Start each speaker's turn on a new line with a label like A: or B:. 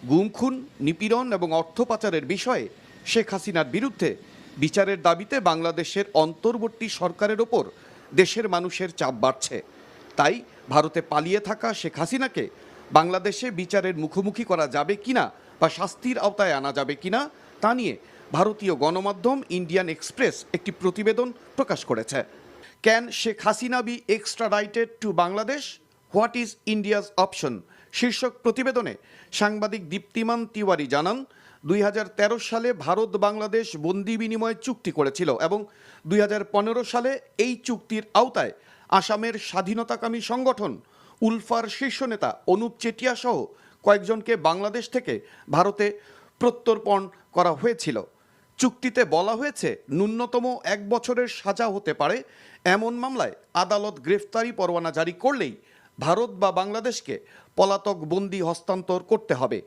A: গুম খুন, নিপীড়ন এবং অর্থ পাচারের বিষয়ে শেখ হাসিনার বিরুদ্ধে বিচারের দাবিতে বাংলাদেশের অন্তর্বর্তী সরকারের ওপর দেশের মানুষের চাপ বাড়ছে। তাই ভারতে পালিয়ে থাকা শেখ হাসিনাকে বাংলাদেশে বিচারের মুখোমুখি করা যাবে কিনা বা শাস্তির আওতায় আনা যাবে কিনা তা নিয়ে ভারতীয় গণমাধ্যম ইন্ডিয়ান এক্সপ্রেস একটি প্রতিবেদন প্রকাশ করেছে। Can Sheikh Hasina be extradited to Bangladesh, what is India's option শীর্ষক প্রতিবেদনে সাংবাদিক দীপ্তিমান তিওয়ারি জানান, 2013 সালে ভারত বাংলাদেশ বন্দি বিনিময় চুক্তি করেছিল এবং 2015 সালে এই চুক্তির আওতায় আসামের স্বাধীনতাকামী সংগঠন উলফার শীর্ষ নেতা অনুপ চেটিয়া সহ কয়েকজনকে বাংলাদেশ থেকে ভারতে প্রত্যর্পণ করা হয়েছিল। চুক্তিতে বলা হয়েছে ন্যূনতম 1 বছরের সাজা হতে পারে এমন মামলায় আদালত গ্রেফতারি পরোয়ানা জারি করলেই ভারত বা বাংলাদেশকে পলাতক বন্দি হস্তান্তর করতে হবে।